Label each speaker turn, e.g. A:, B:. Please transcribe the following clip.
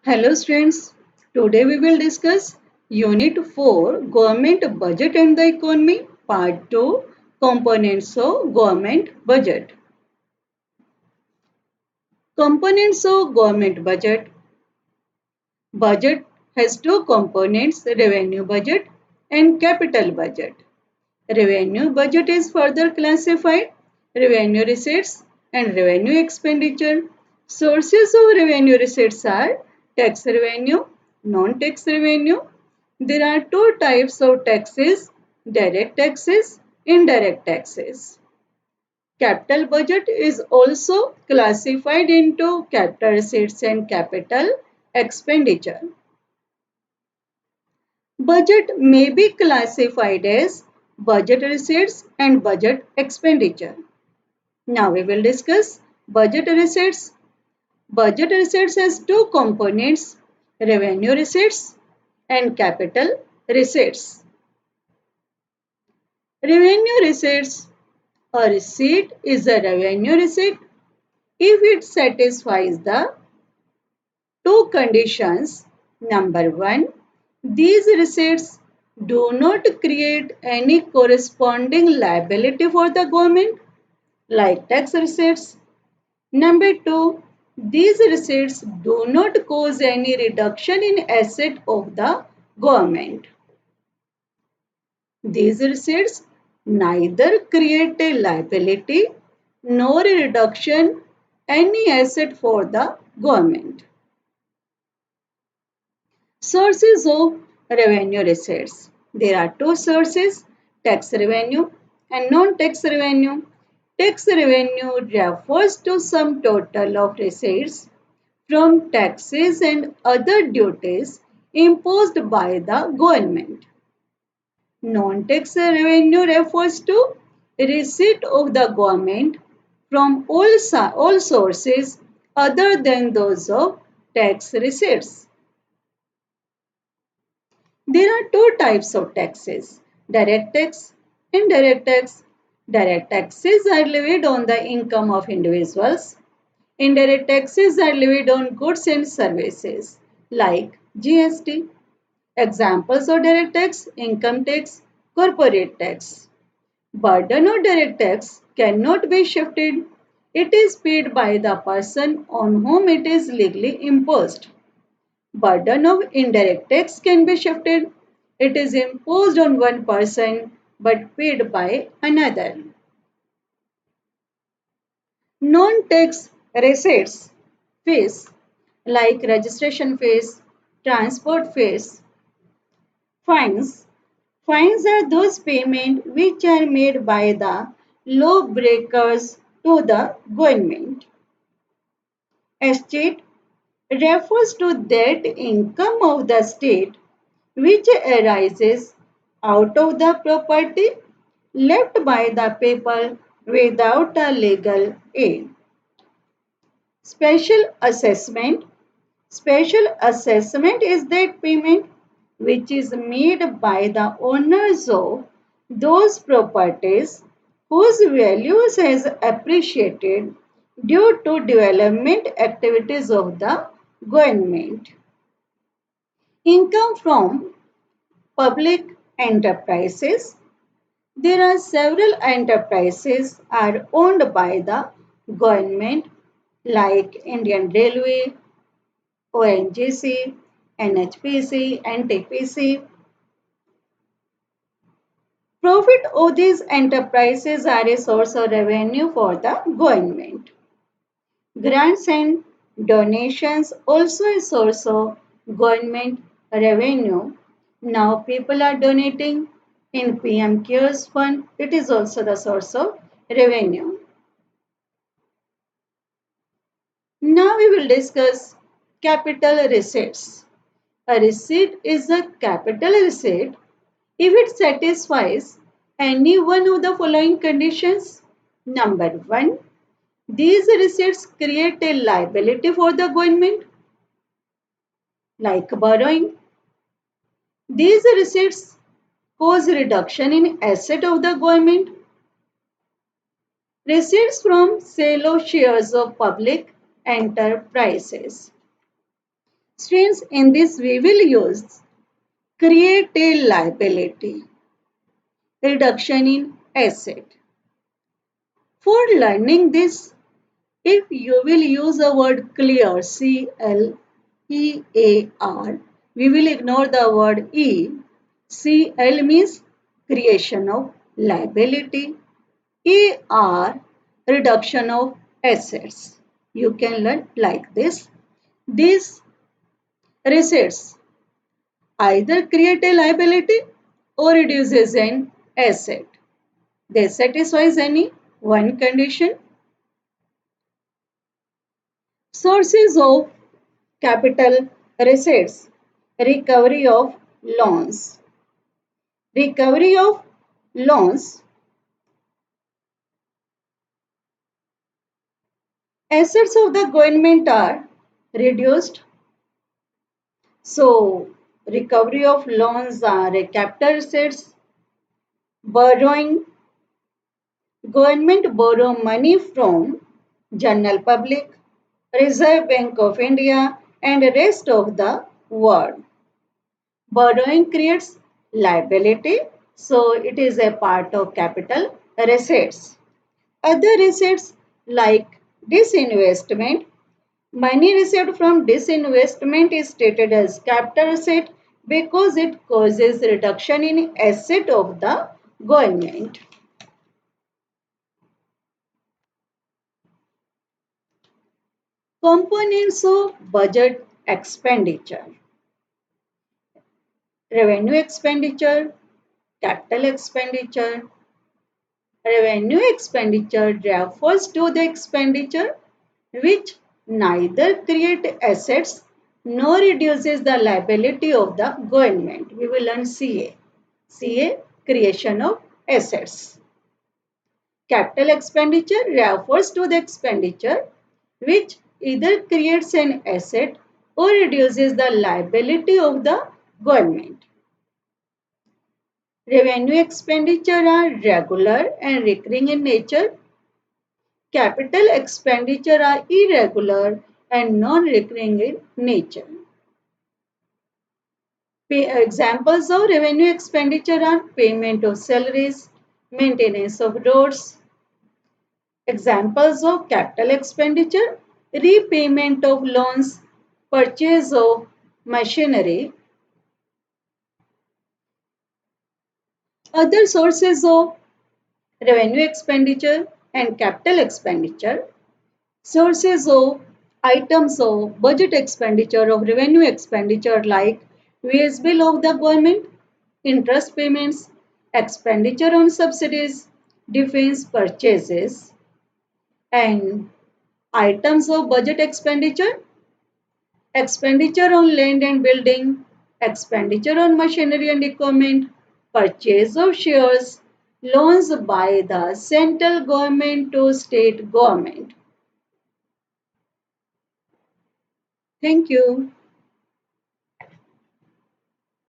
A: Hello students, today we will discuss Unit 4 Government Budget and the Economy Part 2 Components of Government Budget. Components of Government Budget. Budget has two components, revenue budget and capital budget. Revenue budget is further classified revenue receipts and revenue expenditure. Sources of revenue receipts are tax revenue, non-tax revenue. There are two types of taxes, direct taxes, indirect taxes. Capital budget is also classified into capital receipts and capital expenditure. Budget may be classified as budget receipts and budget expenditure. Now we will discuss budget receipts. Budget receipts has two components, revenue receipts and capital receipts. Revenue receipts. A receipt is a revenue receipt if it satisfies the two conditions. Number one, these receipts do not create any corresponding liability for the government like tax receipts. Number two, these receipts do not cause any reduction in asset of the government. These receipts neither create a liability nor a reduction any asset for the government. Sources of revenue receipts. There are two sources, tax revenue and non-tax revenue. Tax revenue refers to sum total of receipts from taxes and other duties imposed by the government. Non-tax revenue refers to receipt of the government from all sources other than those of tax receipts. There are two types of taxes, direct tax, indirect tax. Direct taxes are levied on the income of individuals. Indirect taxes are levied on goods and services like GST. Examples of direct tax, income tax, corporate tax. Burden of direct tax cannot be shifted. It is paid by the person on whom it is legally imposed. Burden of indirect tax can be shifted. It is imposed on one person but paid by another. Non-tax receipts, fees like registration fees, transport fees, fines. Fines are those payments which are made by the lawbreakers to the government. Estate refers to that income of the state which arises out of the property left by the people without a legal aid. Special assessment. Special assessment is that payment which is made by the owners of those properties whose values has appreciated due to development activities of the government. Income from public enterprises. There are several enterprises are owned by the government like Indian Railway, ONGC, NHPC, NTPC. Profit of these enterprises are a source of revenue for the government. Grants and donations also a source of government revenue. Now people are donating in PM CARES Fund. It is also the source of revenue. Now we will discuss capital receipts. A receipt is a capital receipt if it satisfies any one of the following conditions. Number one, these receipts create a liability for the government like borrowing. These receipts cause reduction in asset of the government. Receipts from sale of shares of public enterprises. Students, in this we will use create a liability, reduction in asset. For learning this, if you will use the word clear, C-L-E-A-R, we will ignore the word E. C-L means creation of liability. E-R, reduction of assets. You can learn like this. These receipts either create a liability or reduces an asset. They satisfies any one condition. Sources of capital receipts, recovery of loans. Recovery of loans, assets of the government are reduced. So, recovery of loans are a capital assets, borrowing, government borrow money from general public, Reserve Bank of India and rest of the world. Borrowing creates liability, so it is a part of capital receipts. Other receipts like disinvestment, money received from disinvestment is stated as capital asset because it causes reduction in asset of the government. Components of budget expenditure. Revenue expenditure, capital expenditure. Revenue expenditure refers to the expenditure which neither create assets nor reduces the liability of the government. We will learn CA. CA, creation of assets. Capital expenditure refers to the expenditure which either creates an asset or reduces the liability of the government. Revenue expenditure are regular and recurring in nature. Capital expenditure are irregular and non-recurring in nature. Examples of revenue expenditure are payment of salaries, maintenance of roads. Examples of capital expenditure, repayment of loans, purchase of machinery. Other sources of revenue expenditure and capital expenditure. Sources of items of budget expenditure of revenue expenditure like wage bill of the government, interest payments, expenditure on subsidies, defense purchases, and items of budget expenditure, expenditure on land and building, expenditure on machinery and equipment, purchase of shares, loans by the central government to state government. Thank you.